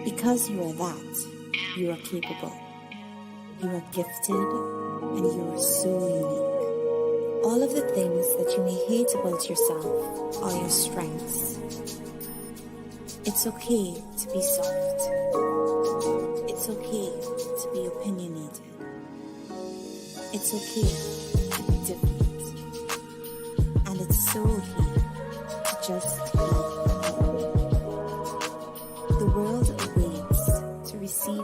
Because you are that, you are capable, you are gifted, and you are so unique. All of the things that you may hate about yourself are your strengths. It's okay to be soft. It's okay to be opinionated. It's okay to be different. And it's so okay to just be you. The world awaits to receive you.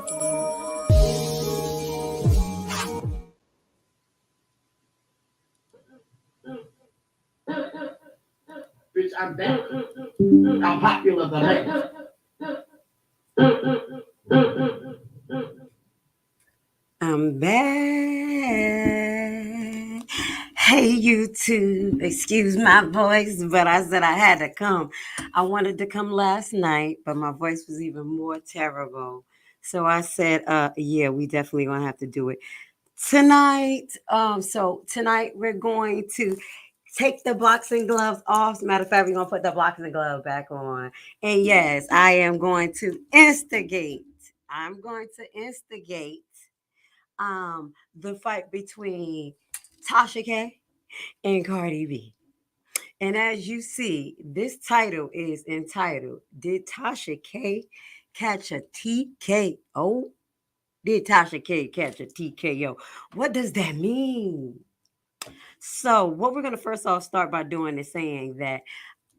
Bitch, I'm back. How popular the land. I'm back. Hey, YouTube. Excuse my voice, but I said I had to come. I wanted to come last night, but my voice was even more terrible. So I said, yeah, we definitely gonna have to do it tonight. So tonight we're going to take the boxing gloves off. Matter of fact, we're gonna put the boxing glove back on. And yes, I am going to instigate. I'm going to instigate the fight between Tasha K and Cardi B. And as you see, this title is entitled Did Tasha K Catch a TKO? Did Tasha K catch a TKO? What does that mean? So, what we're going to first off start by doing is saying that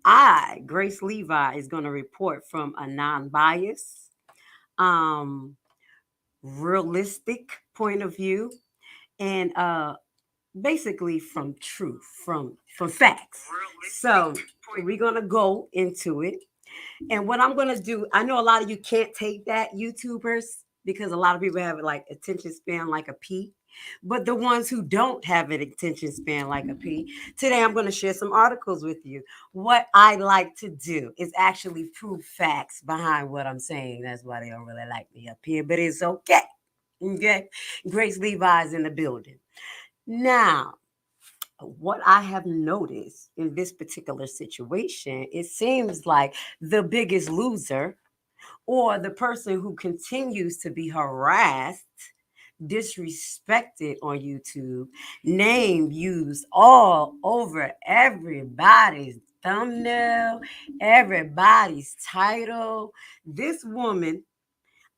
I, Grace Levi, is going to report from a non biased, um, realistic point of view and basically from truth, from facts. So we're gonna go into it. And what I'm gonna do, I know a lot of you can't take that, YouTubers, because a lot of people have like attention span like a pea. But the ones who don't have an attention span like a pea, today I'm going to share some articles with you. What I like to do is actually prove facts behind what I'm saying. That's why they don't really like me up here, but it's okay. Okay. Grace Levi is in the building. Now, what I have noticed in this particular situation, it seems like the biggest loser or the person who continues to be harassed, disrespected on YouTube, name used all over everybody's thumbnail, everybody's title. This woman,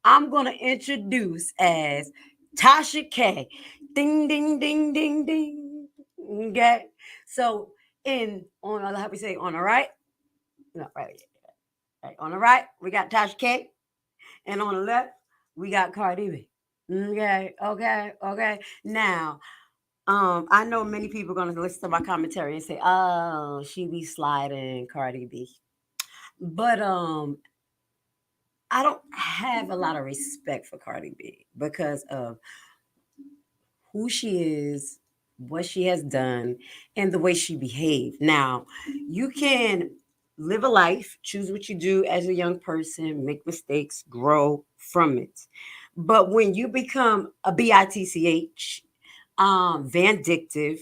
I'm going to introduce as Tasha K. Ding, ding, ding, ding, ding. Okay. So, how we say, on the right? No, right. Right. On the right, we got Tasha K. And on the left, we got Cardi B. Okay. Now, I know many people are gonna listen to my commentary and say, "Oh, she be sliding Cardi B," but I don't have a lot of respect for Cardi B because of who she is, what she has done, and the way she behaved. Now, you can live a life, choose what you do as a young person, make mistakes, grow from it. But when you become a bitch, vindictive,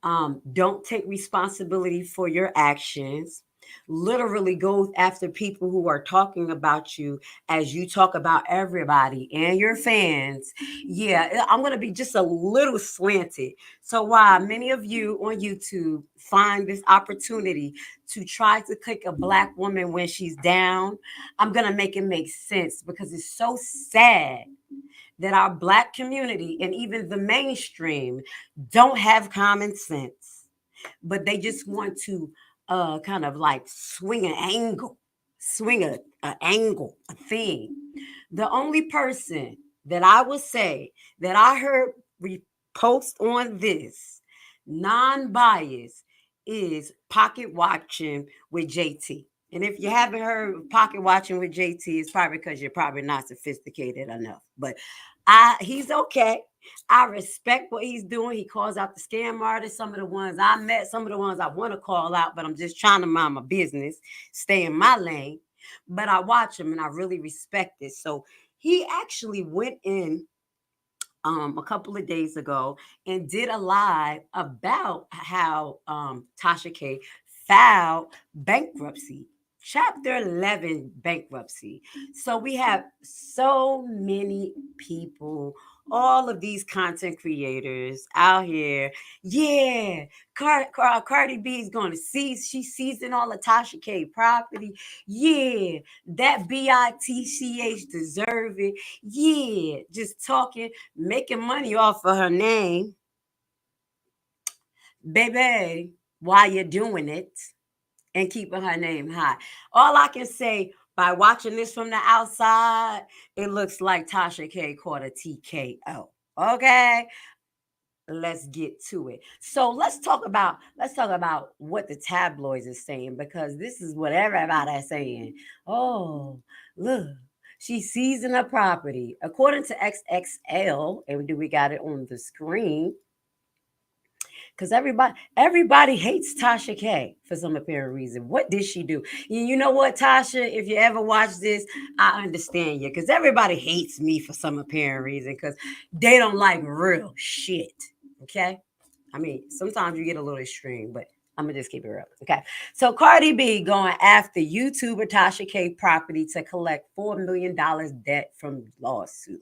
don't take responsibility for your actions, literally goes after people who are talking about you as you talk about everybody and your fans. Yeah, I'm going to be just a little slanted. So, while many of you on YouTube find this opportunity to try to kick a black woman when she's down, I'm going to make it make sense because it's so sad that our black community and even the mainstream don't have common sense, but they just want to kind of like swing a thing. The only person that I would say that I heard post on this non-biased is pocket watching with JT. And if you haven't heard pocket watching with JT, it's probably because you're probably not sophisticated enough. But he's okay. I respect what he's doing. He calls out the scam artists, some of the ones I met, some of the ones I want to call out, but I'm just trying to mind my business, stay in my lane. But I watch him and I really respect it. So he actually went in a couple of days ago and did a live about how Tasha K filed bankruptcy Chapter 11 bankruptcy. So we have so many people, all of these content creators out here. Yeah, Cardi B is going to seize, she's seizing all of Tasha K property. Yeah, that BITCH deserve it. Yeah, just talking, making money off of her name. Baby, while you're doing it and keeping her name high. All I can say by watching this from the outside, it looks like Tasha K caught a TKO. Okay, let's get to it. So let's talk about what the tabloids is saying, because this is what everybody's saying. Oh, look, she's seizing her property. According to XXL, and do we got it on the screen? Because everybody hates Tasha K for some apparent reason. What did she do? You know what, Tasha? If you ever watch this, I understand you. Because everybody hates me for some apparent reason. Because they don't like real shit. Okay? I mean, sometimes you get a little extreme, but I'm gonna just keep it real. Okay. So Cardi B going after YouTuber Tasha K property to collect $4 million debt from lawsuit.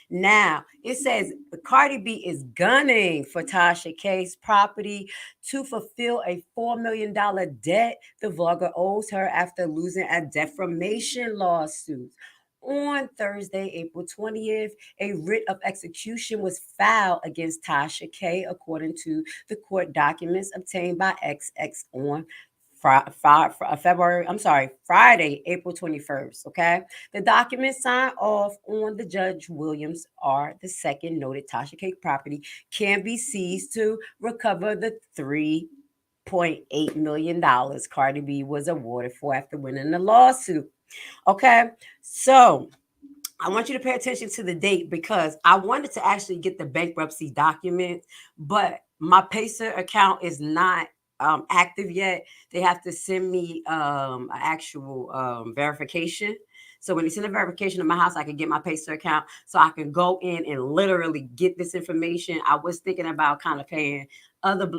Now, it says Cardi B is gunning for Tasha K's property to fulfill a $4 million debt the vlogger owes her after losing a defamation lawsuit. On Thursday, April 20th, a writ of execution was filed against Tasha K, according to the court documents obtained by XX on Friday, April 21st. Okay. The documents signed off on the Judge Williams R. The second noted Tasha K property can be seized to recover the $3.8 million Cardi B was awarded for after winning the lawsuit. Okay. So I want you to pay attention to the date because I wanted to actually get the bankruptcy document, but my Pacer account is not active yet. They have to send me an actual verification. So when they send a verification to my house, I can get my Pacer account so I can go in and literally get this information. I was thinking about kind of paying other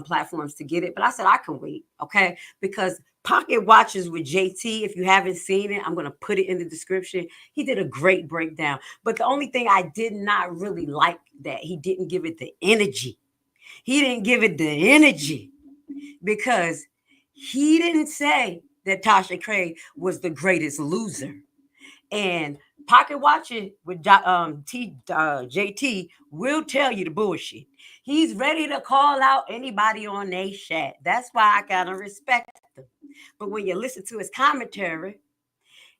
platforms to get it, but I said I can wait, okay? Because Pocket Watches with JT, if you haven't seen it, I'm going to put it in the description. He did a great breakdown. But the only thing I did not really like that he didn't give it the energy. He didn't give it the energy because he didn't say that Tasha Craig was the greatest loser. And Pocket Watching with JT will tell you the bullshit. He's ready to call out anybody on their chat. That's why I gotta respect him. But when you listen to his commentary,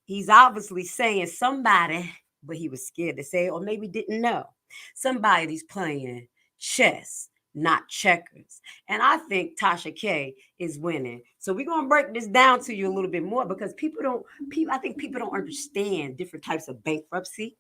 he's obviously saying somebody, but he was scared to say, or maybe didn't know. Somebody's playing chess, not checkers. And I think Tasha K is winning. So we're gonna break this down to you a little bit more because I think people don't understand different types of bankruptcy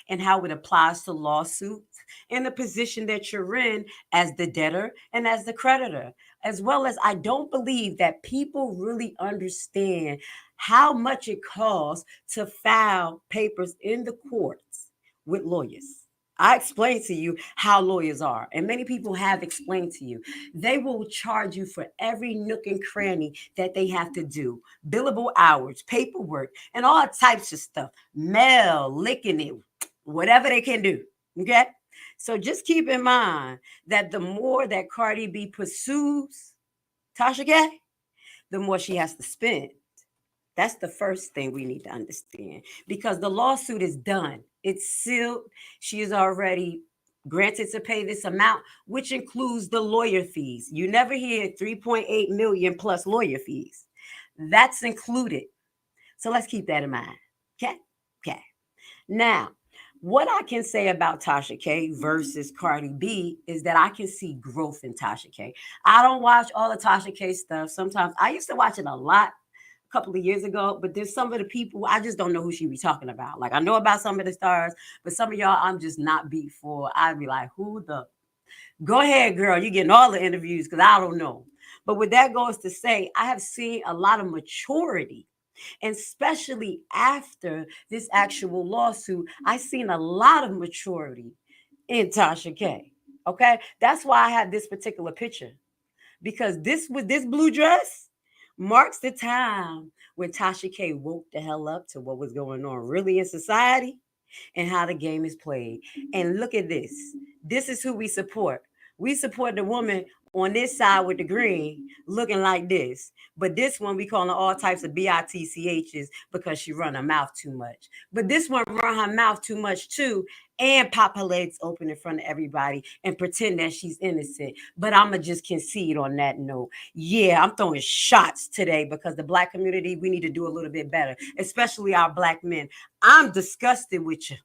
and how it applies to lawsuits and the position that you're in as the debtor and as the creditor. As well as I don't believe that people really understand how much it costs to file papers in the courts with lawyers. I explained to you how lawyers are, and many people have explained to you. They will charge you for every nook and cranny that they have to do, billable hours, paperwork, and all types of stuff, mail, licking it, whatever they can do. Okay? So just keep in mind that the more that Cardi B pursues Tasha K, the more she has to spend. That's the first thing we need to understand because the lawsuit is done. It's sealed. She is already granted to pay this amount, which includes the lawyer fees. You never hear 3.8 million plus lawyer fees. That's included. So let's keep that in mind. Okay? Okay. Now, what I can say about Tasha K versus Cardi B is that I can see growth in Tasha K. I don't watch all the Tasha K stuff. Sometimes I used to watch it a lot a couple of years ago, but there's some of the people I just don't know who she be talking about. Like I know about some of the stars, but some of y'all I'm just not beat for. I'd be like, who the go ahead, girl, you're getting all the interviews because I don't know. But with that goes to say, I have seen a lot of maturity, and especially after this actual lawsuit, I seen a lot of maturity in Tasha K. Okay, that's why I had this particular picture because this with this blue dress marks the time when Tasha K woke the hell up to what was going on really in society and how the game is played. And look at this. This is who we support. We support the woman on this side with the green looking like this. But this one we calling all types of bitchs because she run her mouth too much. But this one run her mouth too much too and pop her legs open in front of everybody and pretend that she's innocent. But I'ma just concede on that note. Yeah, I'm throwing shots today because the black community, we need to do a little bit better, especially our black men. I'm disgusted with you.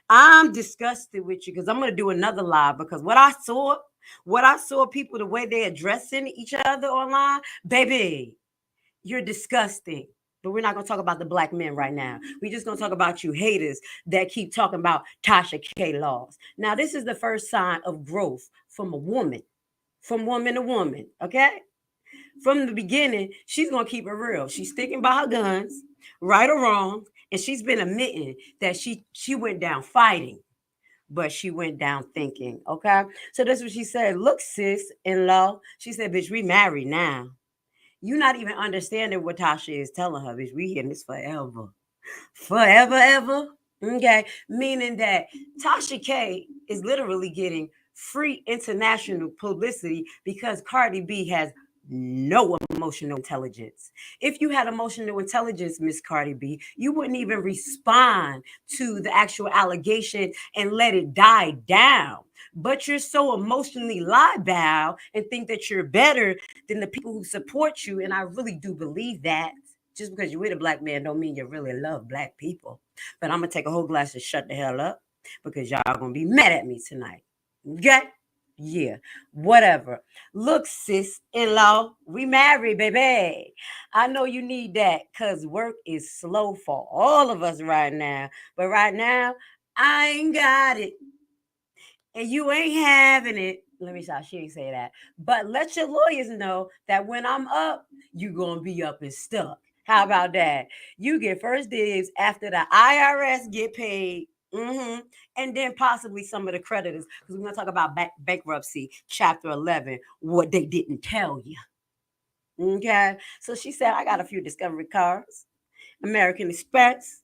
I'm disgusted with you because I'm gonna do another live because what I saw people the way they addressing each other online, baby, you're disgusting. But we're not gonna talk about the black men right now. We're just gonna talk about you haters that keep talking about Tasha K laws. Now, this is the first sign of growth from a woman, from woman to woman. Okay, from the beginning, she's gonna keep it real. She's sticking by her guns, right or wrong, and she's been admitting that she went down fighting, but she went down thinking. Okay, so that's what she said. Look, sis in law, she said, "Bitch, we married now." You not even understanding what Tasha is telling her, bitch. We in this forever, forever, ever. Okay, meaning that Tasha K is literally getting free international publicity because Cardi B has no emotional intelligence. If you had emotional intelligence, Miss Cardi B, you wouldn't even respond to the actual allegation and let it die down. But you're so emotionally liable and think that you're better than the people who support you. And I really do believe that. Just because you're with a black man don't mean you really love black people. But I'm gonna take a whole glass and shut the hell up because y'all gonna be mad at me tonight. Okay? Yeah, whatever. Look, sis in law, we married, baby. I know you need that because work is slow for all of us right now. But right now, I ain't got it and you ain't having it. Let me stop. She ain't say that. But let your lawyers know that when I'm up, you gonna be up and stuck. How about that? You get first dibs after the IRS get paid. And then possibly some of the creditors, because we're gonna talk about bankruptcy, chapter 11, what they didn't tell you. Okay, so she said, I got a few Discovery cards, American Express,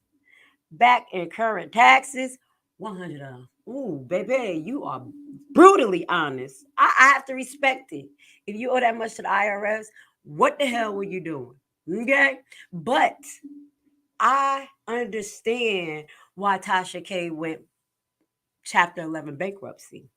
back in current taxes, $100. Ooh, baby, you are brutally honest. I have to respect it. If you owe that much to the IRS, what the hell were you doing? Okay, but I understand why Tasha K went Chapter 11 bankruptcy.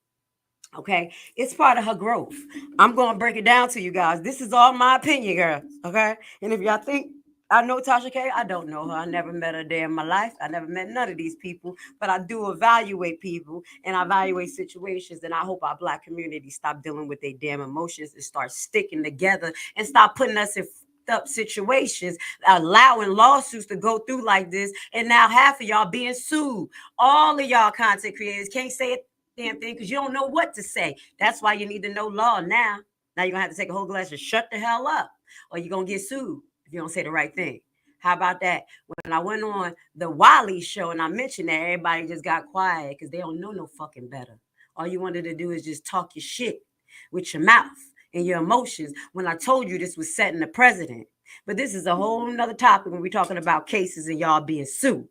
Okay, it's part of her growth. I'm going to break it down to you guys. This is all my opinion, girls. Okay, and if y'all think I know Tasha K, I don't know her. I never met her a day in my life. I never met none of these people, but I do evaluate people and I evaluate situations. And I hope our black community stop dealing with their damn emotions and start sticking together and stop putting us in up situations, allowing lawsuits to go through like this, and now half of y'all being sued. All of y'all content creators can't say it damn thing because you don't know what to say. That's why you need to know law now. Now you're gonna have to take a whole glass and shut the hell up, or you're gonna get sued if you don't say the right thing. How about that? When I went on the Wiley show and I mentioned that, everybody just got quiet because they don't know no fucking better. All you wanted to do is just talk your shit with your mouth and your emotions when I told you this was setting the president. But this is a whole nother topic when we're talking about cases and y'all being sued.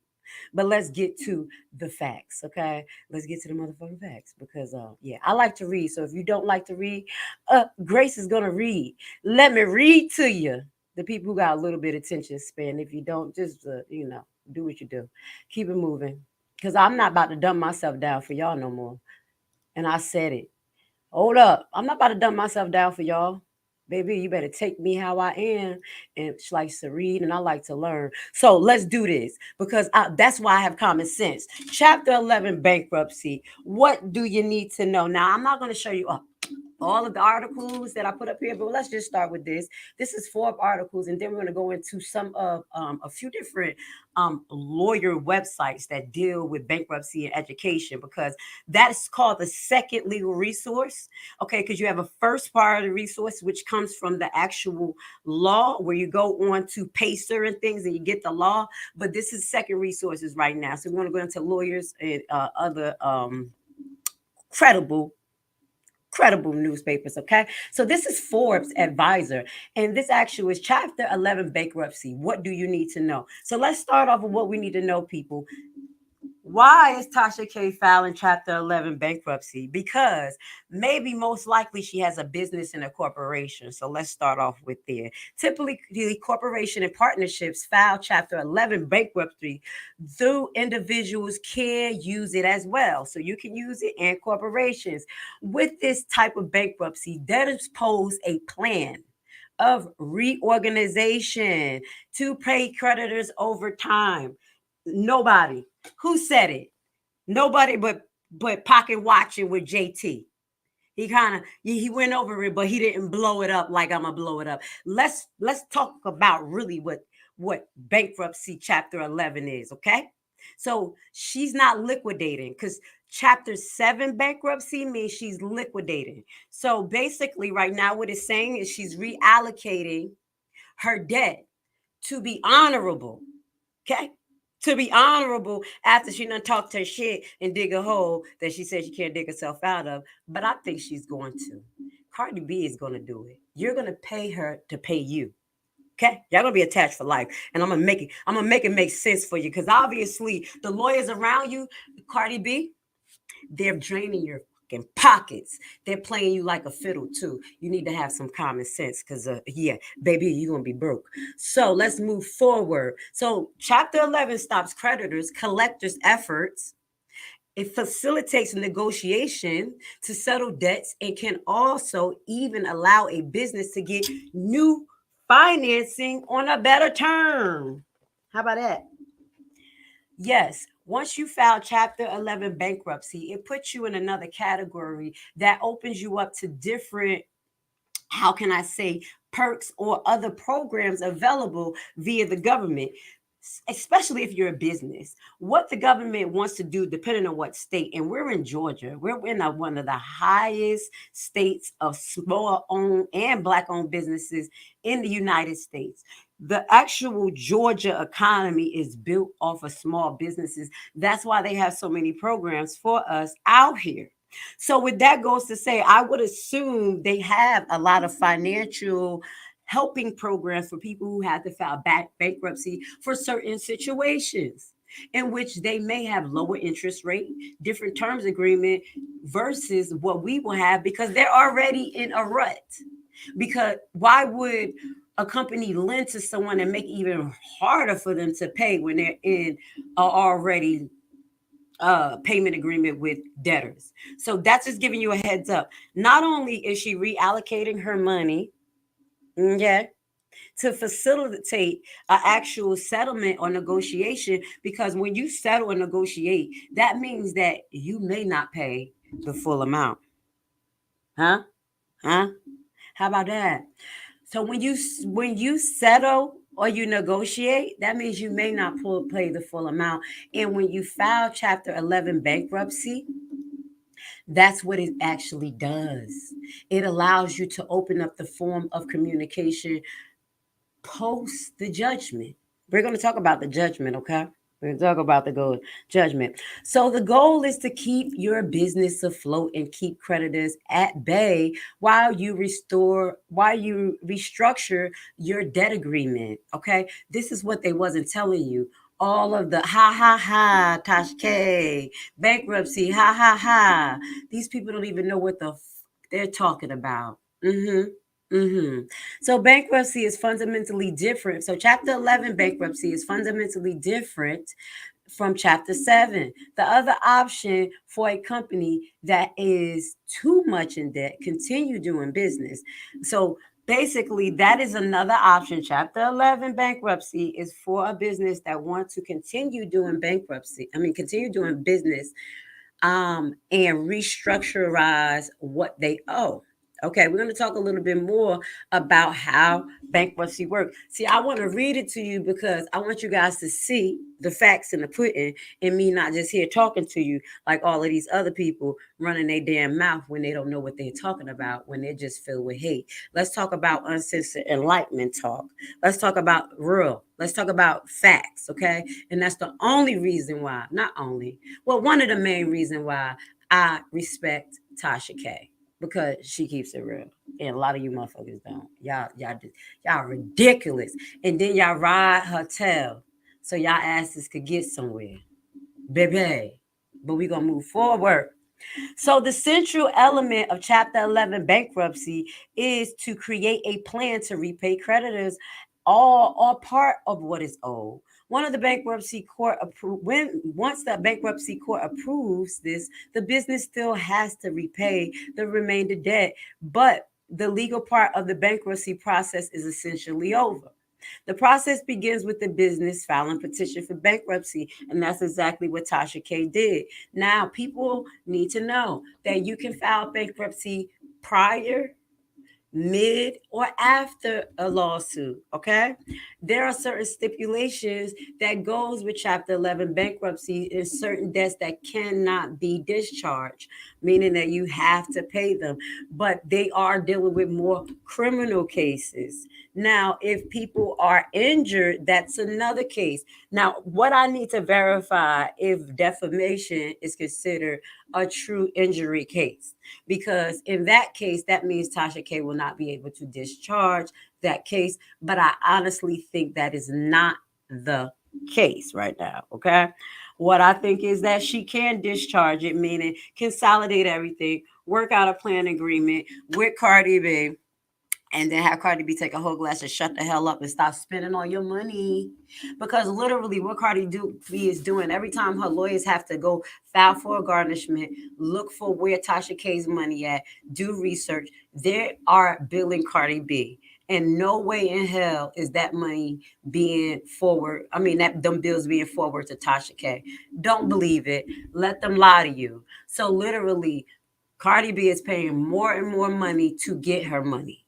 But let's get to the facts, okay? Let's get to the motherfucking facts because, yeah, I like to read. So if you don't like to read, Grace is gonna read. Let me read to you. The people who got a little bit of attention span. If you don't, just do what you do. Keep it moving, because I'm not about to dumb myself down for y'all no more. And I said it. Hold up. I'm not about to dumb myself down for y'all. Baby, you better take me how I am. And she likes to read and I like to learn. So let's do this because that's why I have common sense. Chapter 11, bankruptcy. What do you need to know? Now, I'm not going to show you all of the articles that I put up here, but let's just start with this. This is 4 articles, and then we're going to go into some of a few different lawyer websites that deal with bankruptcy and education because that's called the second legal resource. Okay, because you have a first part of the resource, which comes from the actual law, where you go on to pay certain things and you get the law. But this is second resources right now. So we're going to go into lawyers and other credible credible newspapers, okay? So this is Forbes Advisor, and this actually is Chapter 11 bankruptcy. What do you need to know? So let's start off with what we need to know, people. Why is Tasha K filing Chapter 11 bankruptcy? Because maybe most likely she has a business and a corporation. So let's start off with there. Typically, the corporation and partnerships file Chapter 11 bankruptcy, though individuals can use it as well. So you can use it in corporations. With this type of bankruptcy, debtors pose a plan of reorganization to pay creditors over time. Nobody. Who said it? Nobody but Pocket Watching with JT. He kind of he went over it, but he didn't blow it up like I'm gonna blow it up. Let's talk about really what bankruptcy chapter 11 is, okay? So she's not liquidating because chapter 7 bankruptcy means she's liquidating. So basically, right now, what it's saying is she's reallocating her debt to be honorable. Okay? To be honorable after she done talked her shit and dig a hole that she said she can't dig herself out of. But I think she's going to. Cardi B is going to do it. You're going to pay her to pay you. Okay, y'all gonna be attached for life, and I'm gonna make it make sense for you, because obviously the lawyers around you, Cardi B, they're draining your fucking pockets. They're playing you like a fiddle too. You need to have some common sense, because yeah, baby, you're gonna be broke. So let's move forward. So chapter 11 stops creditors, collectors' efforts. It facilitates negotiation to settle debts and can also even allow a business to get new financing on a better term. How about that? Yes, once you file Chapter 11 bankruptcy, it puts you in another category that opens you up to different, how can I say, perks or other programs available via the government, especially if you're a business. What the government wants to do, depending on what state, and we're in Georgia, we're in one of the highest states of small owned and black owned businesses in the United States. The actual Georgia economy is built off of small businesses. That's why they have so many programs for us out here. So, with that goes to say, I would assume they have a lot of financial helping programs for people who have to file bankruptcy for certain situations, in which they may have lower interest rate, different terms agreement versus what we will have, because they're already in a rut. Because why would a company lend to someone and make it even harder for them to pay when they're in a already payment agreement with debtors? So that's just giving you a heads up. Not only is she reallocating her money, okay, to facilitate an actual settlement or negotiation, because when you settle and negotiate, that means that you may not pay the full amount. Huh? Huh? How about that? So when you settle or you negotiate, that means you may not pay the full amount. And when you file Chapter 11 bankruptcy, that's what it actually does. It allows you to open up the form of communication post the judgment. We're going to talk about the judgment, okay? We're going to talk about the goal judgment. So the goal is to keep your business afloat and keep creditors at bay while you restructure your debt agreement. Okay. This is what they wasn't telling you. All of the ha ha ha, Tasha K, bankruptcy, ha ha ha. These people don't even know what the they're talking about. So bankruptcy is fundamentally different. So chapter 11 bankruptcy is fundamentally different from chapter 7. The other option for a company that is too much in debt, continue doing business. So basically that is another option. Chapter 11 bankruptcy is for a business that wants to continue doing continue doing business, and restructurize what they owe. Okay, we're going to talk a little bit more about how bankruptcy works. See, I want to read it to you because I want you guys to see the facts in the pudding, and me not just here talking to you like all of these other people running their damn mouth when they don't know what they're talking about, when they're just filled with hate. Let's talk about uncensored enlightenment talk. Let's talk about real. Let's talk about facts, okay? And that's the only reason why, not only, well, one of the main reasons why I respect Tasha K. because she keeps it real. And a lot of you motherfuckers don't. Y'all ridiculous. And then y'all ride her tail so y'all asses could get somewhere. Baby. But we gonna move forward. So the central element of Chapter 11 bankruptcy is to create a plan to repay creditors all or part of what is owed. One of the bankruptcy court when once the bankruptcy court approves this, the business still has to repay the remainder debt, but the legal part of the bankruptcy process is essentially over. The process begins with the business filing petition for bankruptcy, and that's exactly what Tasha K did. Now, people need to know that you can file bankruptcy prior, mid, or after a lawsuit. Okay, there are certain stipulations that goes with Chapter 11 bankruptcy and certain debts that cannot be discharged, meaning that you have to pay them. But they are dealing with more criminal cases. Now, if people are injured, that's another case. Now, what I need to verify if defamation is considered a true injury case, because in that case, that means Tasha K will not be able to discharge that case. But I honestly think that is not the case right now. Okay. What I think is that she can discharge it, meaning consolidate everything, work out a plan agreement with Cardi B, and then have Cardi B take a whole glass and shut the hell up and stop spending all your money. Because literally, what B is doing every time her lawyers have to go file for a garnishment, look for where Tasha K's money at, do research, they are billing Cardi B. And no way in hell is that money being forward. I mean, that them bills being forward to Tasha K. Don't believe it. Let them lie to you. So literally, Cardi B is paying more and more money to get her money.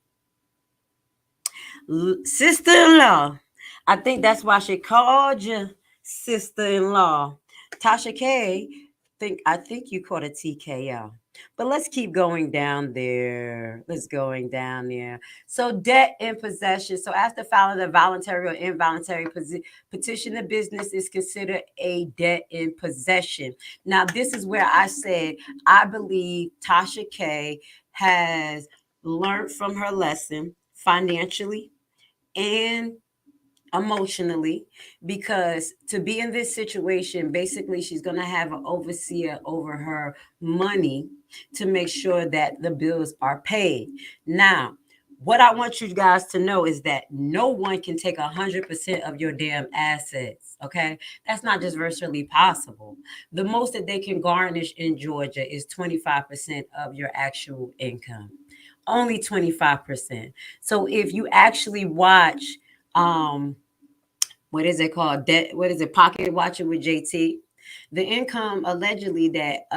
Sister-in-law. I think that's why she called you sister-in-law. Tasha K, I think you called it TKO. But let's keep going down there. Let's going down there. So debt and possession. So after filing a voluntary or involuntary petition, the business is considered a debt in possession. Now, this is where I said I believe Tasha K has learned from her lesson financially and emotionally, because to be in this situation, basically she's going to have an overseer over her money to make sure that the bills are paid. Now, what I want you guys to know is that no one can take 100% of your damn assets. Okay, that's not just virtually possible. The most that they can garnish in Georgia is 25% of your actual income, only 25%. So if you actually watch, um, what is it called? Debt, what is it? Pocket watching with JT. The income allegedly that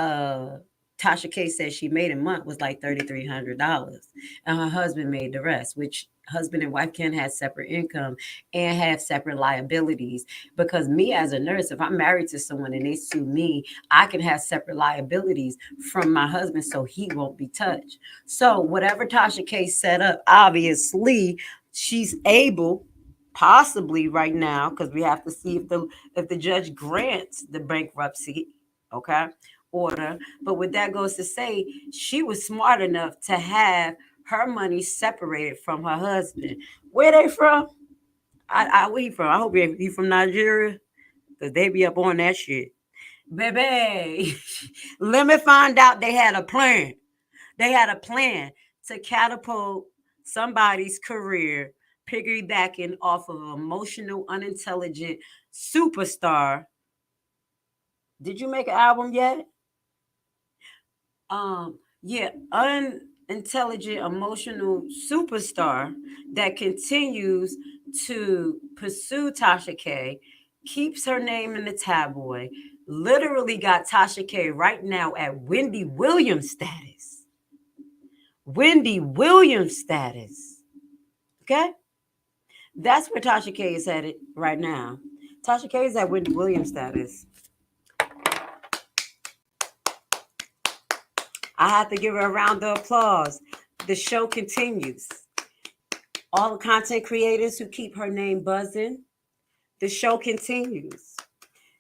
Tasha K said she made a month was like $3,300, and her husband made the rest. Which husband and wife can have separate income and have separate liabilities. Because me as a nurse, if I'm married to someone and they sue me, I can have separate liabilities from my husband, so he won't be touched. So whatever Tasha K set up, obviously she's able, possibly right now, because we have to see if the judge grants the bankruptcy, okay, order. But what that goes to say, she was smart enough to have her money separated from her husband. Where they from? Where he from? I hope he from Nigeria, because they be up on that shit. Baby, let me find out they had a plan. They had a plan to catapult somebody's career, piggybacking off of an emotional, unintelligent superstar. Did you make an album yet? Yeah, unintelligent, emotional superstar that continues to pursue Tasha K, keeps her name in the tabloid, literally got Tasha K right now at Wendy Williams status. Wendy Williams status. Okay? That's where Tasha K is headed right now. Tasha K is at Wendy Williams status. I have to give her a round of applause. The show continues. All the content creators who keep her name buzzing, the show continues.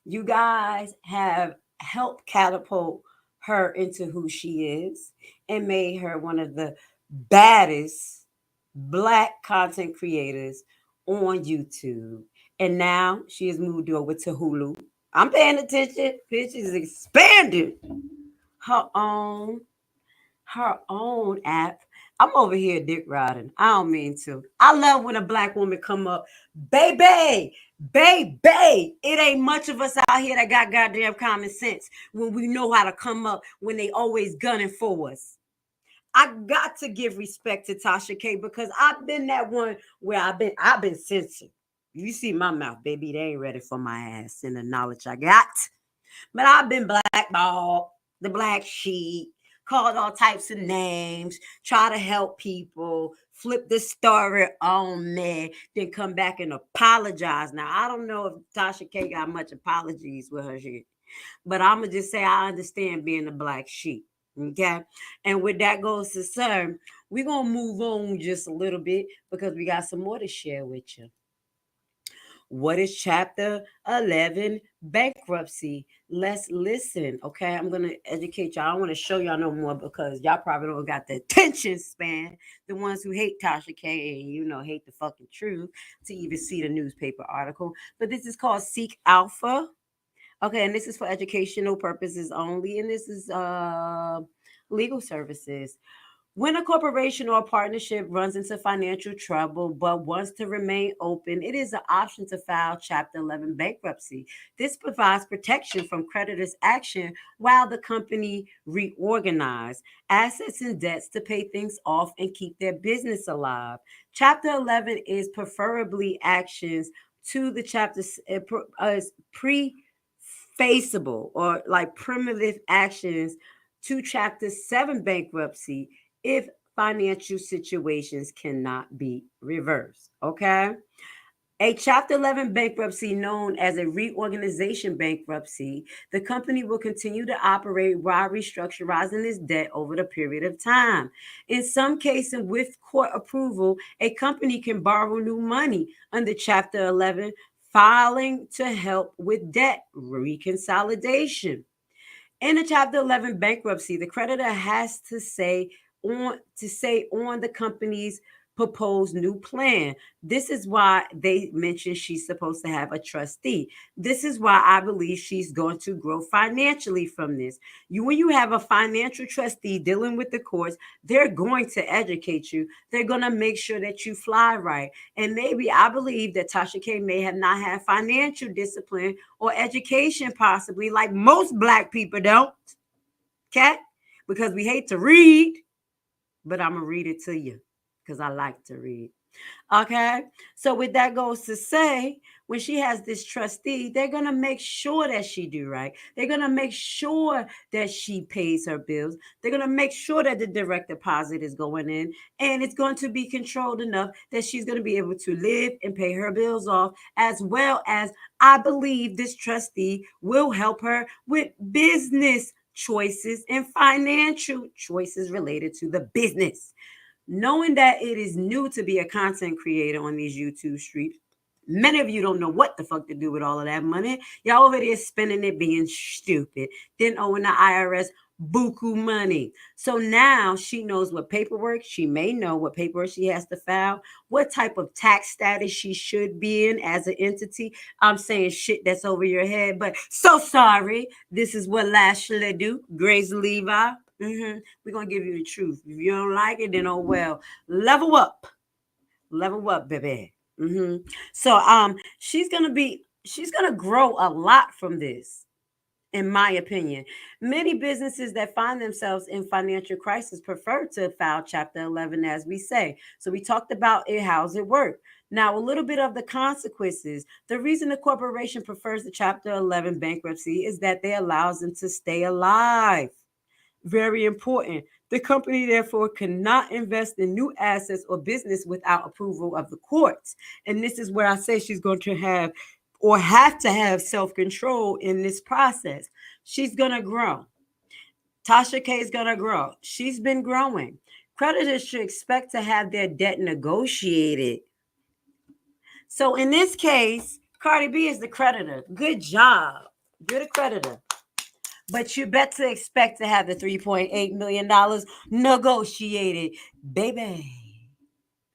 You guys have helped catapult her into who she is and made her one of the baddest black content creators on YouTube. And now she has moved over to Hulu. I'm paying attention. Bitch is expanded her own her own app. I'm over here dick riding. I don't mean to. I love when a black woman come up, baby, baby. It ain't much of us out here that got goddamn common sense when we know how to come up when they always gunning for us. I got to give respect to Tasha K because I've been that one where I've been censored. You see my mouth, baby. They ain't ready for my ass and the knowledge I got. But I've been blackballed, the black sheep, called all types of names, try to help people, flip the story on me, then come back and apologize. Now, I don't know if Tasha K got much apologies with her shit, but I'm going to just say I understand being a black sheep. Okay. And with that goes to sir, we're going to move on just a little bit because we got some more to share with you. What is chapter 11 bankruptcy? Let's listen. Okay. I'm going to educate y'all. I want to show y'all no more because y'all probably don't got the attention span. The ones who hate Tasha K and, hate the fucking truth to even see the newspaper article. But this is called Seek Alpha. Okay. And this is for educational purposes only. And this is legal services. When a corporation or a partnership runs into financial trouble but wants to remain open, it is an option to file Chapter 11 bankruptcy. This provides protection from creditors' action while the company reorganizes assets and debts to pay things off and keep their business alive. Chapter 11 is preferably actions to the chapters prefaceable or like primitive actions to Chapter 7 bankruptcy if financial situations cannot be reversed. Okay. A Chapter 11 bankruptcy, known as a reorganization bankruptcy, the company will continue to operate while restructuring its debt over the period of time. In some cases, with court approval, a company can borrow new money under Chapter 11, filing to help with debt reconsolidation. In a Chapter 11 bankruptcy, the creditor has to say on the company's proposed new plan. This is why they mentioned she's supposed to have a trustee. This is why I believe she's going to grow financially from this. When you have a financial trustee dealing with the courts, they're going to educate you. They're going to make sure that you fly right. And maybe I believe that Tasha K may have not had financial discipline or education, possibly like most black people don't. Okay? Because we hate to read, but I'm going to read it to you because I like to read. Okay. So with that goes to say, when she has this trustee, they're going to make sure that she do right. They're going to make sure that she pays her bills. They're going to make sure that the direct deposit is going in and it's going to be controlled enough that she's going to be able to live and pay her bills off, as well as I believe this trustee will help her with business choices and financial choices related to the business. Knowing that it is new to be a content creator on these YouTube streets, many of you don't know what the fuck to do with all of that money. Y'all over there spending it being stupid, then owing the IRS buku money. So now she knows what paperwork, she may know what paperwork she has to file, what type of tax status she should be in as an entity. I'm saying shit that's over your head, but so sorry. This is what Lashley do. Grace Levi. We're going to give you the truth. If you don't like it, then oh well. Level up. Level up, baby. So she's gonna grow a lot from this, in my opinion. Many businesses that find themselves in financial crisis prefer to file Chapter 11, as we say. So we talked about it, how's it work? Now, a little bit of the consequences. The reason the corporation prefers the Chapter 11 bankruptcy is that they allows them to stay alive. Very important. The company, therefore, cannot invest in new assets or business without approval of the courts. And this is where I say she's going to have or have to have self-control in this process. She's going to grow. Tasha K is going to grow. She's been growing. Creditors should expect to have their debt negotiated. So in this case, Cardi B is the creditor. Good job. You're the creditor. But you better expect to have the $3.8 million negotiated, baby.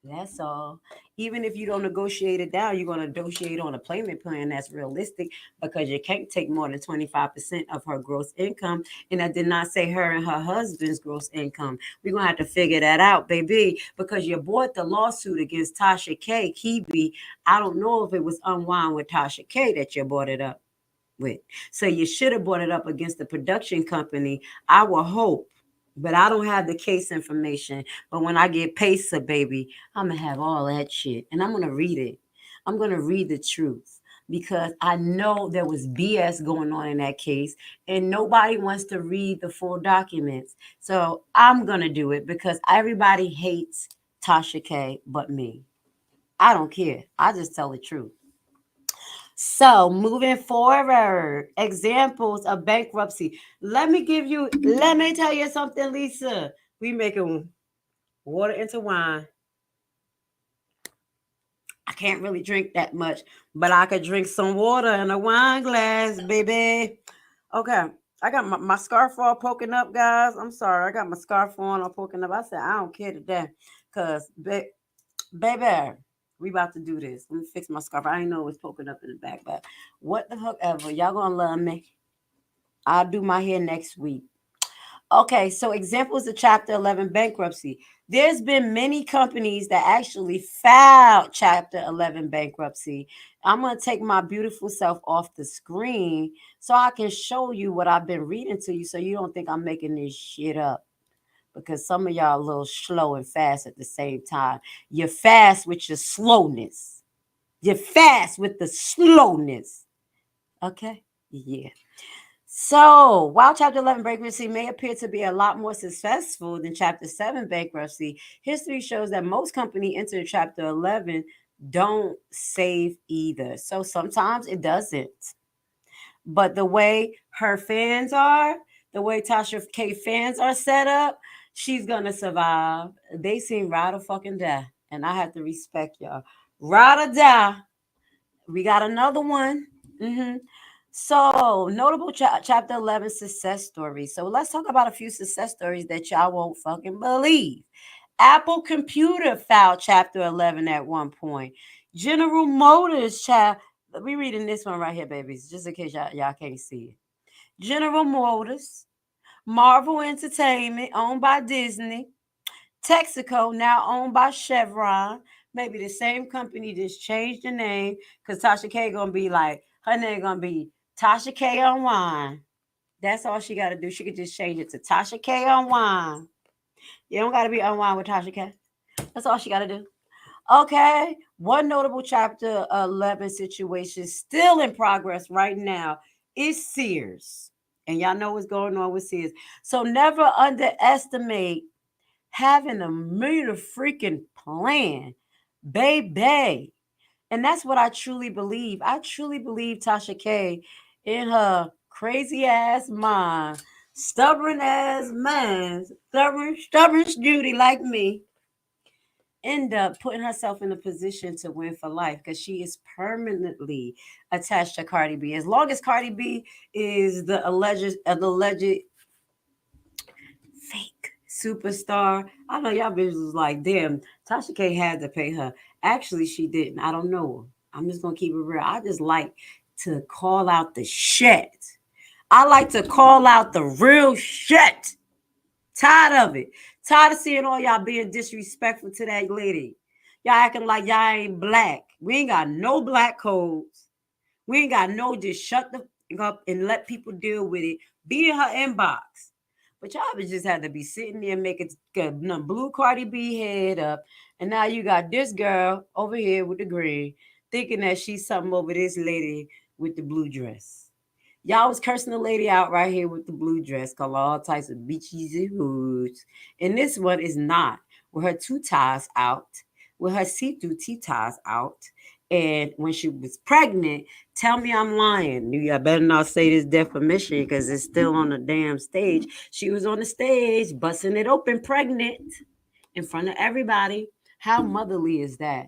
That's all. Even if you don't negotiate it down, you're going to negotiate on a payment plan that's realistic because you can't take more than 25% of her gross income. And I did not say her and her husband's gross income. We're going to have to figure that out, baby, because you bought the lawsuit against Tasha K. Kibi. I don't know if it was Unwind with Tasha K that you bought it up with. So you should have brought it up against the production company. I will hope, but I don't have the case information. But when I get Pesa, baby, I'm gonna have all that shit, and I'm gonna read it. I'm gonna read the truth because I know there was BS going on in that case, and nobody wants to read the full documents. So I'm gonna do it because everybody hates Tasha K, but me. I don't care. I just tell the truth. So, moving forward, examples of bankruptcy. Let me tell you something, Lisa. We making water into wine. I can't really drink that much, but I could drink some water in a wine glass, baby. Okay. I got my scarf all poking up, guys. I'm sorry. I got my scarf on all poking up. I said, I don't care today. Because, baby, we about to do this. Let me fix my scarf. I didn't know it was poking up in the back, but what the fuck ever. Y'all gonna love me. I'll do my hair next week. Okay, so examples of Chapter 11 bankruptcy. There's been many companies that actually filed Chapter 11 bankruptcy. I'm going to take my beautiful self off the screen so I can show you what I've been reading to you so you don't think I'm making this shit up. Because some of y'all a little slow and fast at the same time. You're fast with your slowness. You're fast with the slowness. Okay? Yeah. So, while Chapter 11 bankruptcy may appear to be a lot more successful than Chapter 7 bankruptcy, history shows that most companies enter Chapter 11 don't save either. So, sometimes it doesn't. But the way her fans are, the way Tasha K fans are set up, she's going to survive. They seem ride or fucking die. And I have to respect y'all. Ride or die. We got another one. So, notable chapter 11 success stories. So, let's talk about a few success stories that y'all won't fucking believe. Apple Computer filed chapter 11 at one point. General Motors, we reading this one right here, babies, just in case y'all can't see it. General Motors, Marvel Entertainment, owned by Disney, Texaco, now owned by Chevron. Maybe the same company just changed the name because Tasha K gonna be like, her name gonna be Tasha K on wine. That's all she gotta do. She could just change it to Tasha K on wine. You don't gotta be on wine with Tasha K. That's all she gotta do. Okay. One notable chapter 11 situation still in progress right now is Sears. And y'all know what's going on with Sears. So never underestimate having a meter freaking plan, baby. And that's what I truly believe. I truly believe Tasha K in her crazy ass mind, stubborn ass man, stubborn Judy like me, end up putting herself in a position to win for life because she is permanently attached to Cardi B. As long as Cardi B is the alleged fake superstar. I know y'all bitches was like, damn, Tasha K had to pay her. Actually, she didn't. I don't know her. I'm just gonna keep it real. I just like to call out the shit. I like to call out the real shit. Tired of it. Tired of seeing all y'all being disrespectful to that lady. Y'all acting like y'all ain't black. We ain't got no black codes. We ain't got no just shut the up and let people deal with it. Be in her inbox. But y'all just had to be sitting there making blue Cardi B head up. And now you got this girl over here with the green thinking that she's something over this lady with the blue dress. Y'all was cursing the lady out right here with the blue dress, called all types of bitches and hoods. And this one is not, with her two ties out, with her see-through ties out. And when she was pregnant, tell me I'm lying. You better not say this defamation because it's still on the damn stage. She was on the stage, busting it open, pregnant, in front of everybody. How motherly is that?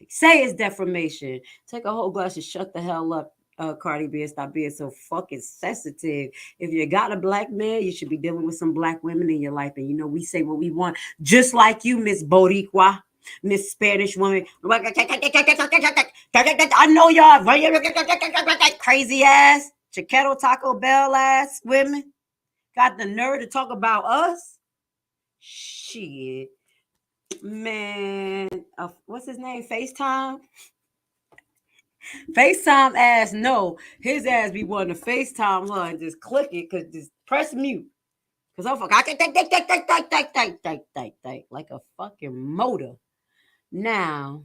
Say it's defamation. Take a whole glass and shut the hell up. Cardi B, and stop being so fucking sensitive. If you got a black man, you should be dealing with some black women in your life. And you know, we say what we want, just like you, Miss Boricua, Miss Spanish woman. I know y'all crazy ass, Chiquero Taco Bell ass women got the nerve to talk about us. Shit, man. What's his name? FaceTime ass, no. His ass be wanting to FaceTime her and just click it, cause just press mute. Cause I'm fucking like a fucking motor. Now,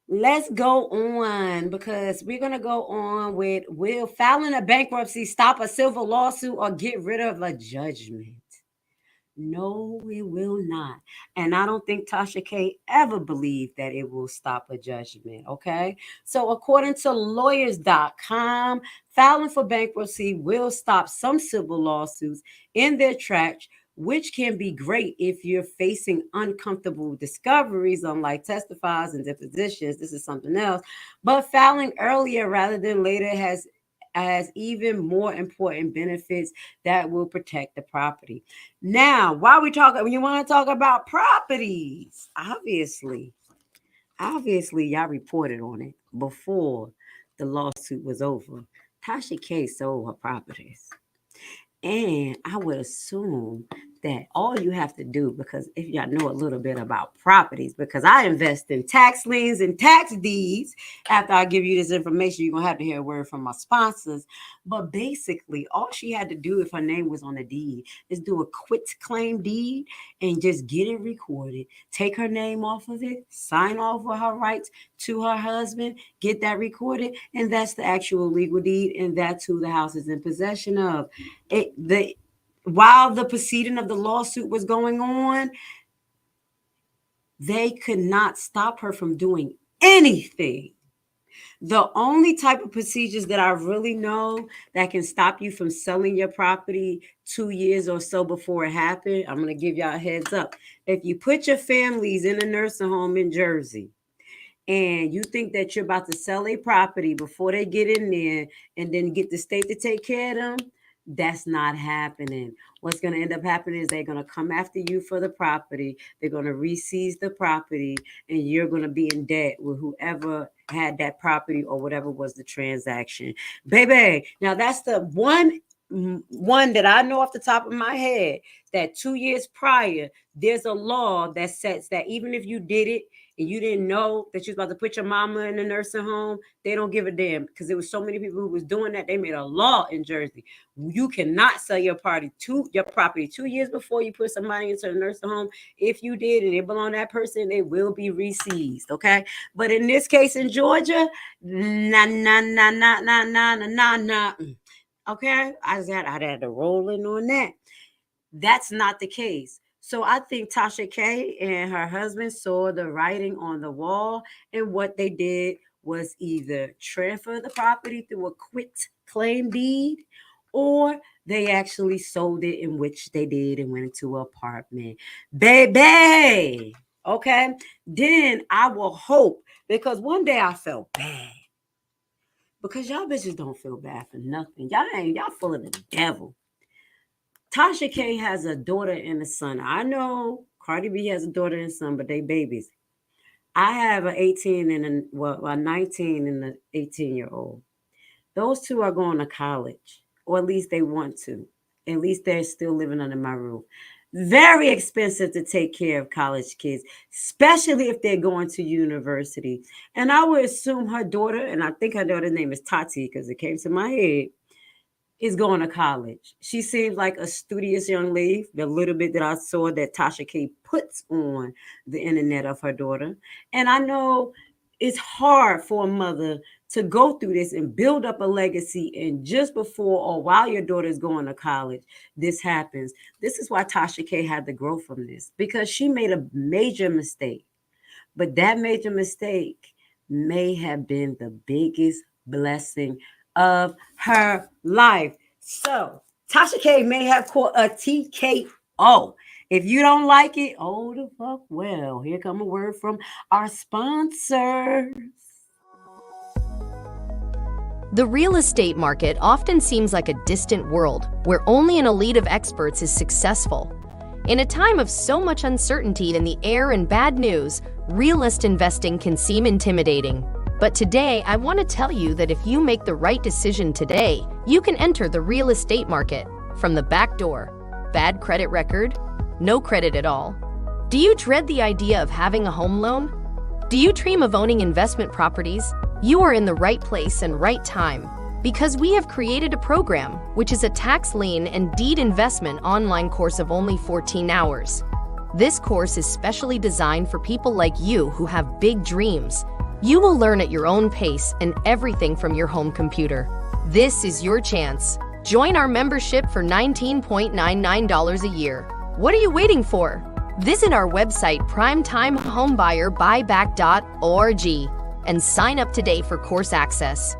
let's go on because we're gonna go on with will filing a bankruptcy stop a civil lawsuit or get rid of a judgment? No, it will not. And I don't think Tasha K ever believed that it will stop a judgment. Okay. So, according to lawyers.com, filing for bankruptcy will stop some civil lawsuits in their tracks, which can be great if you're facing uncomfortable discoveries, unlike testifies and depositions. This is something else. But filing earlier rather than later has even more important benefits that will protect the property. Now, while we talk, when you want to talk about properties, obviously, y'all reported on it before the lawsuit was over. Tasha K sold her properties. And I would assume that all you have to do, because if y'all know a little bit about properties, because I invest in tax liens and tax deeds. After I give you this information, you're going to have to hear a word from my sponsors. But basically, all she had to do if her name was on the deed is do a quit claim deed and just get it recorded, take her name off of it, sign off of her rights to her husband, get that recorded, and that's the actual legal deed, and that's who the house is in possession of. While the proceeding of the lawsuit was going on, they could not stop her from doing anything. The only type of procedures that I really know that can stop you from selling your property 2 years or so before it happened, I'm going to give y'all a heads up. If you put your families in a nursing home in Jersey, and you think that you're about to sell a property before they get in there and then get the state to take care of them, that's not happening. What's going to end up happening is they're going to come after you for the property. They're going to reseize the property, and you're going to be in debt with whoever had that property or whatever was the transaction. Baby, now that's the one that I know off the top of my head that 2 years prior, there's a law that sets that even if you did it and you didn't know that you was about to put your mama in a nursing home, they don't give a damn because there was so many people who was doing that. They made a law in Jersey. You cannot sell your property 2 years before you put somebody into a nursing home. If you did and it belonged to that person, they will be reseized. Okay. But in this case in Georgia, nah, nah, nah, nah, nah, nah, nah, nah. Okay. I had to roll in on that. That's not the case. So I think Tasha K and her husband saw the writing on the wall, and what they did was either transfer the property through a quit claim deed, or they actually sold it, in which they did and went into an apartment. Baby. Okay. Then I will hope, because one day I felt bad. Because y'all bitches don't feel bad for nothing. Y'all full of the devil. Tasha K has a daughter and a son. I know Cardi B has a daughter and son, but they babies. I have an 18 and a 19 and an 18-year-old. Those two are going to college, or at least they want to. At least they're still living under my roof. Very expensive to take care of college kids, especially if they're going to university. And I would assume her daughter, and I think her daughter's name is Tati because it came to my head, is going to college. She seems like a studious young lady. The little bit that I saw that Tasha K puts on the internet of her daughter. And I know it's hard for a mother to go through this and build up a legacy. And just before or while your daughter is going to college, this happens. This is why Tasha K had to grow from this, because she made a major mistake. But that major mistake may have been the biggest blessing of her life. So, Tasha K may have caught a TKO. If you don't like it, oh the fuck well. Here come a word from our sponsors. The real estate market often seems like a distant world where only an elite of experts is successful. In a time of so much uncertainty in the air and bad news, realist investing can seem intimidating. But today, I want to tell you that if you make the right decision today, you can enter the real estate market from the back door. Bad credit record? No credit at all. Do you dread the idea of having a home loan? Do you dream of owning investment properties? You are in the right place and right time, because we have created a program which is a tax lien and deed investment online course of only 14 hours. This course is specially designed for people like you who have big dreams. You will learn at your own pace and everything from your home computer. This is your chance. Join our membership for $19.99 a year. What are you waiting for? Visit our website primetimehomebuyerBuyback.org and sign up today for course access.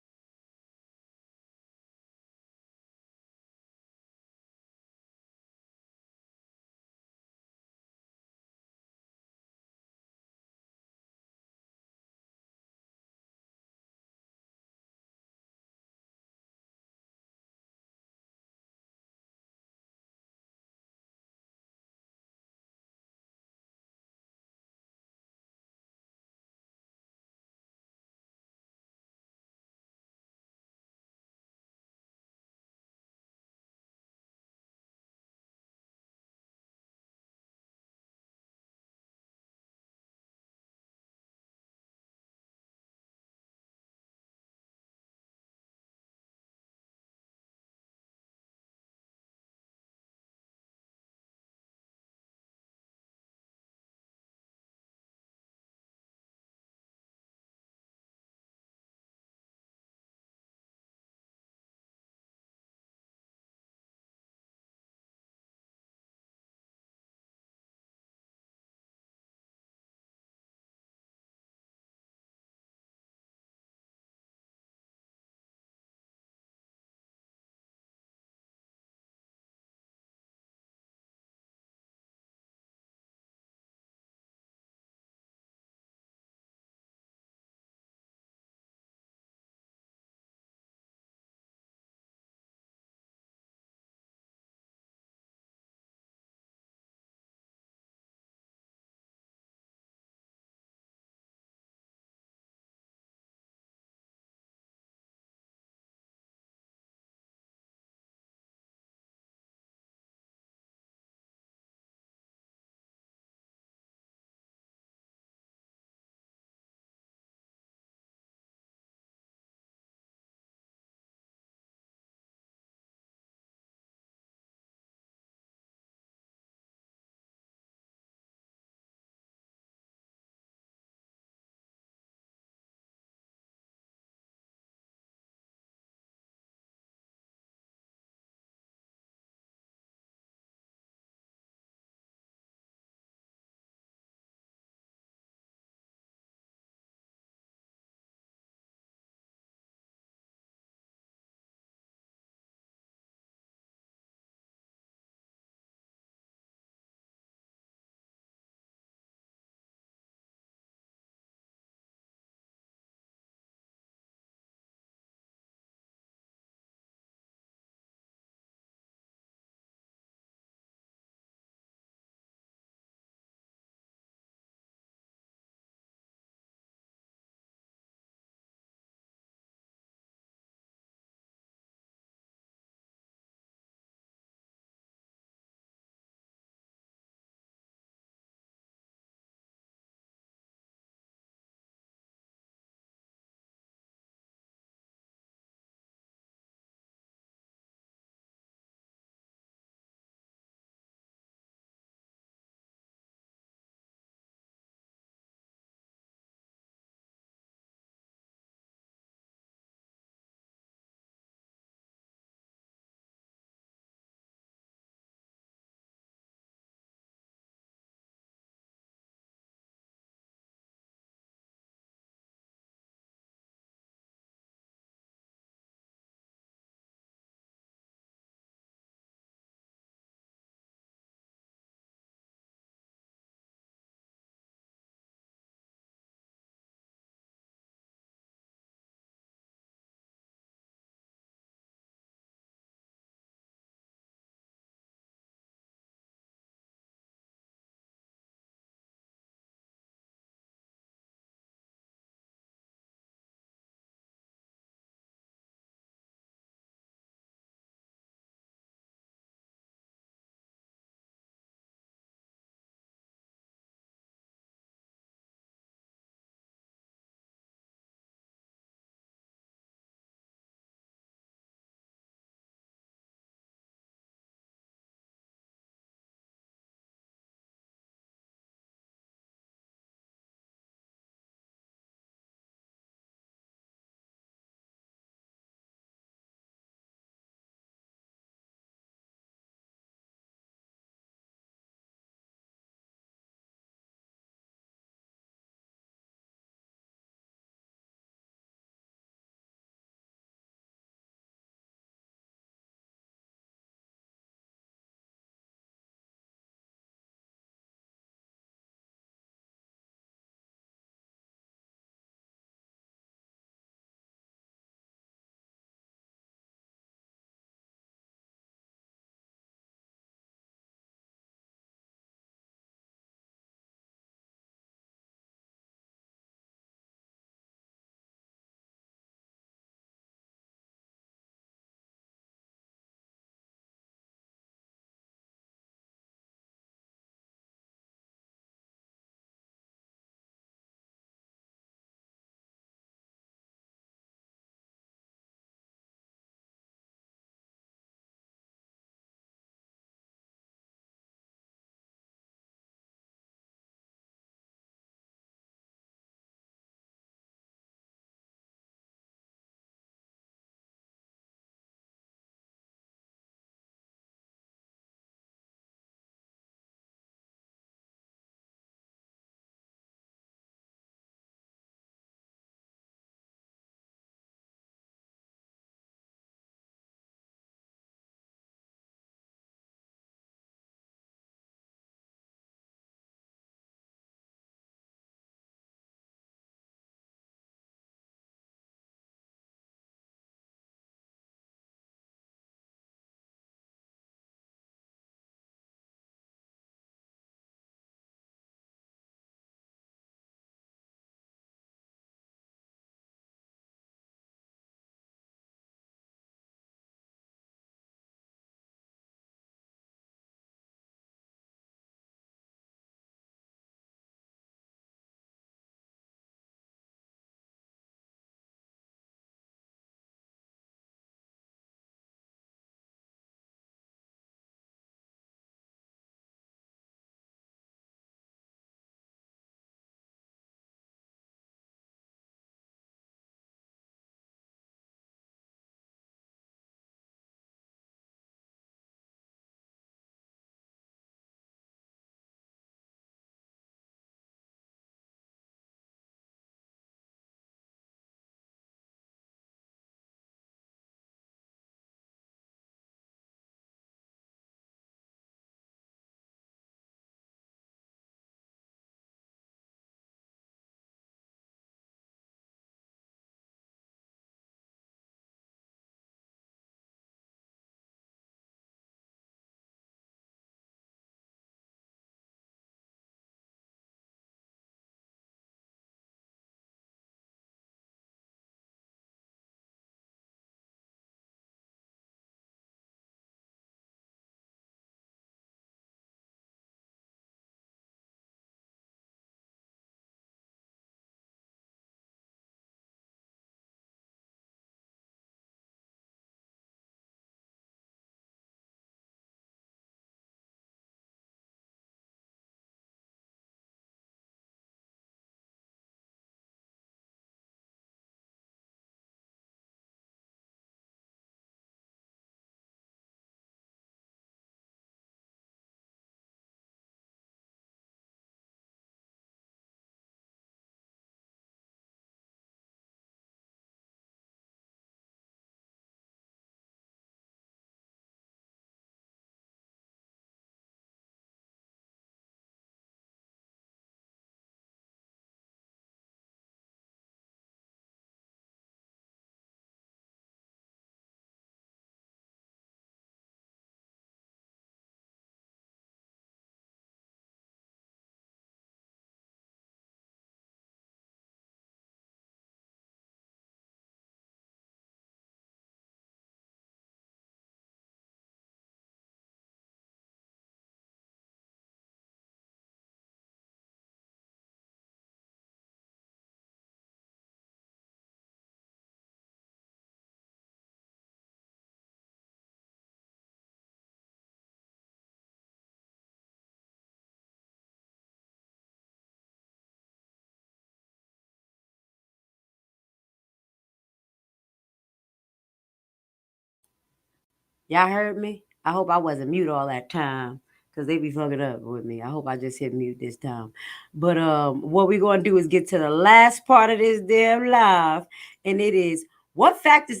Y'all heard me? I hope I wasn't mute all that time because they be fucking up with me. I hope I just hit mute this time. But what we're gonna do is get to the last part of this damn live, and it is what factors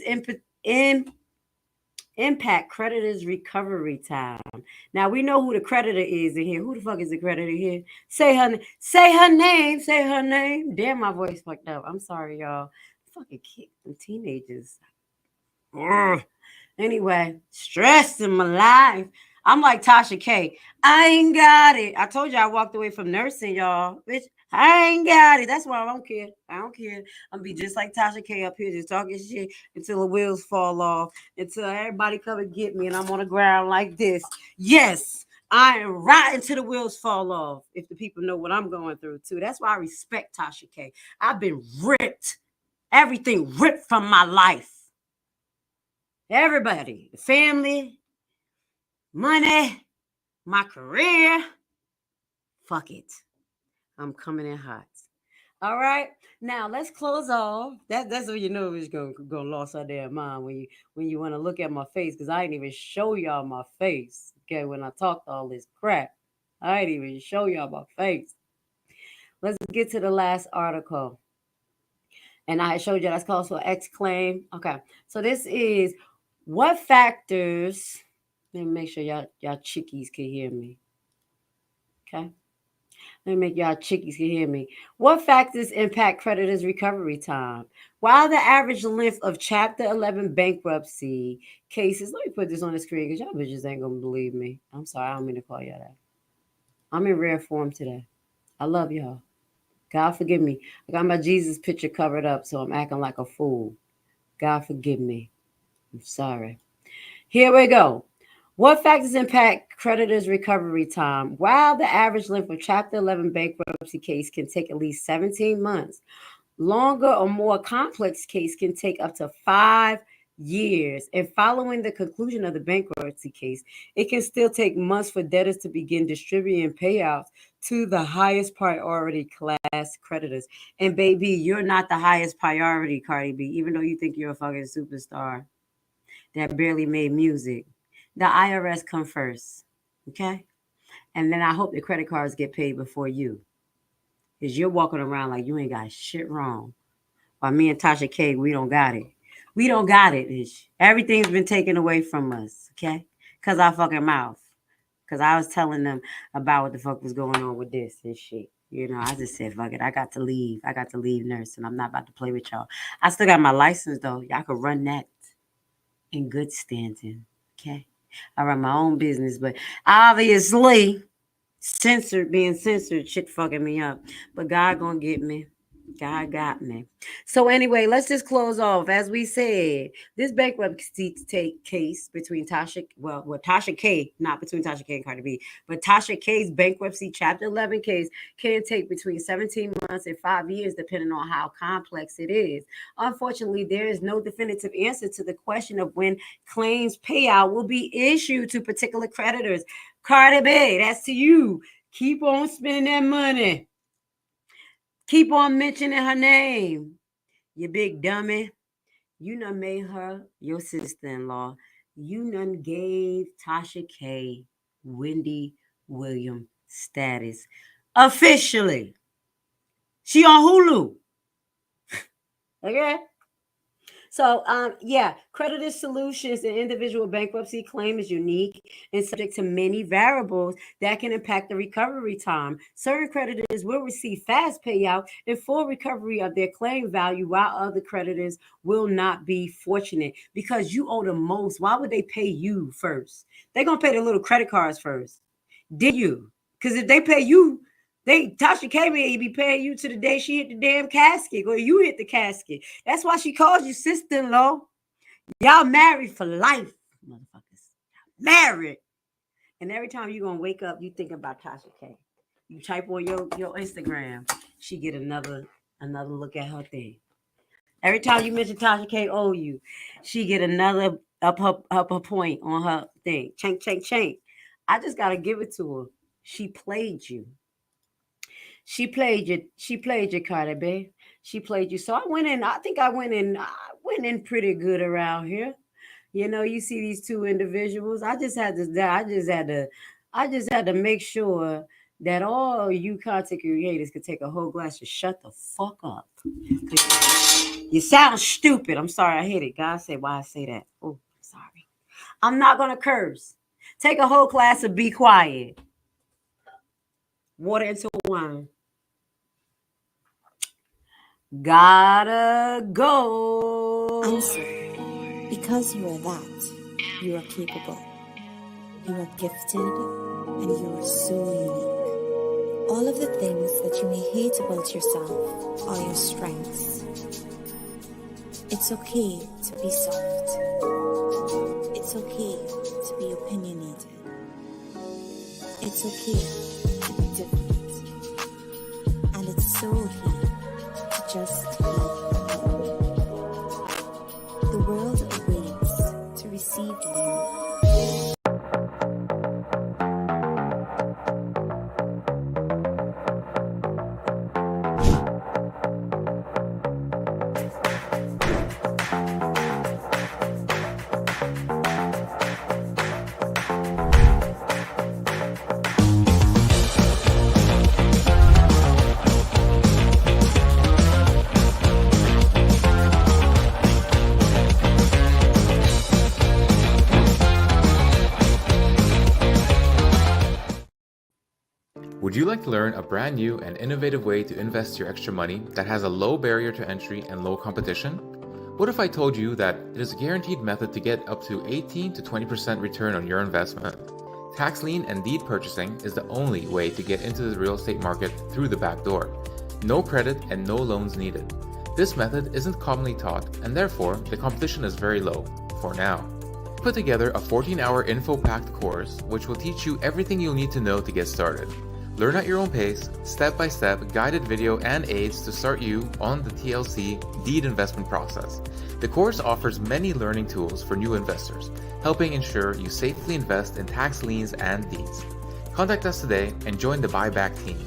in impact creditors' recovery time. Now we know who the creditor is in here. Who the fuck is the creditor here? Say her name. Say her name. Damn, my voice fucked up. I'm sorry, y'all. Fucking kids and teenagers. Ugh. Anyway, stress in my life. I'm like Tasha K. I ain't got it. I told you I walked away from nursing, y'all. Bitch, I ain't got it. That's why I don't care. I don't care. I'm gonna be just like Tasha K up here, just talking shit until the wheels fall off, until everybody come and get me, and I'm on the ground like this. Yes, I am right until the wheels fall off. If the people know what I'm going through too, that's why I respect Tasha K. I've been ripped, everything ripped from my life. Everybody, family, money, my career. Fuck it. I'm coming in hot. All right. Now let's close off. That's when you know it's gonna lose our damn mind when you want to look at my face, because I ain't even show y'all my face. Okay, when I talked all this crap, I ain't even show y'all my face. Let's get to the last article. And I showed you that's called for X claim. Okay. So this is what factors. Let me make sure y'all chickies can hear me. Okay. Let me make y'all chickies can hear me. What factors impact creditors' recovery time? While the average length of Chapter 11 bankruptcy cases, let me put this on the screen because y'all bitches ain't gonna believe me. I'm sorry, I don't mean to call y'all that. I'm in rare form today. I love y'all. God forgive me. I got my Jesus picture covered up, so I'm acting like a fool. God forgive me. I'm sorry. Here we go. What factors impact creditors' recovery time? While the average length of Chapter 11 bankruptcy case can take at least 17 months, longer or more complex case can take up to 5 years. And following the conclusion of the bankruptcy case, it can still take months for debtors to begin distributing payouts to the highest priority class creditors. And baby, you're not the highest priority, Cardi B, even though you think you're a fucking superstar that barely made music. The IRS come first, okay? And then I hope the credit cards get paid before you, because you're walking around like you ain't got shit wrong. While me and Tasha K, we don't got it. We don't got it, bitch. Everything's been taken away from us, okay? Because our fucking mouth. Because I was telling them about what the fuck was going on with this and shit. You know, I just said, fuck it. I got to leave. I got to leave nursing. I'm not about to play with y'all. I still got my license, though. Y'all could run that in good standing, okay? I run my own business, but obviously, being censored, shit fucking me up. But God gonna get me. God got me. So anyway, let's just close off. As we said, this bankruptcy case between Tasha K, not between Tasha K and Cardi B, but Tasha K's bankruptcy Chapter 11 case can take between 17 months and 5 years, depending on how complex it is. Unfortunately, there is no definitive answer to the question of when claims payout will be issued to particular creditors. Cardi B, that's to you. Keep on spending that money. Keep on mentioning her name. You big dummy. You done made her your sister-in-law. You done gave Tasha K. Wendy Williams status. Officially. She on Hulu. Okay? So, creditor solutions and individual bankruptcy claim is unique and subject to many variables that can impact the recovery time. Certain creditors will receive fast payout and full recovery of their claim value, while other creditors will not be fortunate because you owe the most. Why would they pay you first? They're going to pay the little credit cards first. Did you? Because if they pay you, Tasha K may be paying you to the day she hit the damn casket or you hit the casket. That's why she calls you sister-in-law. Y'all married for life, motherfuckers. Married. And every time you're gonna wake up, you think about Tasha K. You type on your Instagram, she get another look at her thing. Every time you mention Tasha K owe you, she get another up her point on her thing. Chank, chank, chank. I just gotta give it to her. She played you. She played you. She played you, Cardi B. She played you. So I went in. I think I went in pretty good around here. You know, you see these two individuals. I just had to make sure that all you content creators could take a whole glass to shut the fuck up. You sound stupid. I'm sorry, I hit it. God said why I say that. Oh, sorry. I'm not gonna curse. Take a whole class and be quiet. Water into wine. Gotta go. Answer. Because you are that, you are capable. You are gifted and you are so unique. All of the things that you may hate about yourself are your strengths. It's okay to be soft. It's okay to be opinionated. It's okay to be different. And it's so okay to just be you. The world awaits to receive you. Would you like to learn a brand new and innovative way to invest your extra money that has a low barrier to entry and low competition? What if I told you that it is a guaranteed method to get up to 18 to 20% return on your investment? Tax lien and deed purchasing is the only way to get into the real estate market through the back door. No credit and no loans needed. This method isn't commonly taught, and therefore the competition is very low, for now. Put together a 14-hour info-packed course which will teach you everything you'll need to know to get started. Learn at your own pace, step-by-step guided video and aids to start you on the TLC deed investment process. The course offers many learning tools for new investors, helping ensure you safely invest in tax liens and deeds. Contact us today and join the buyback team.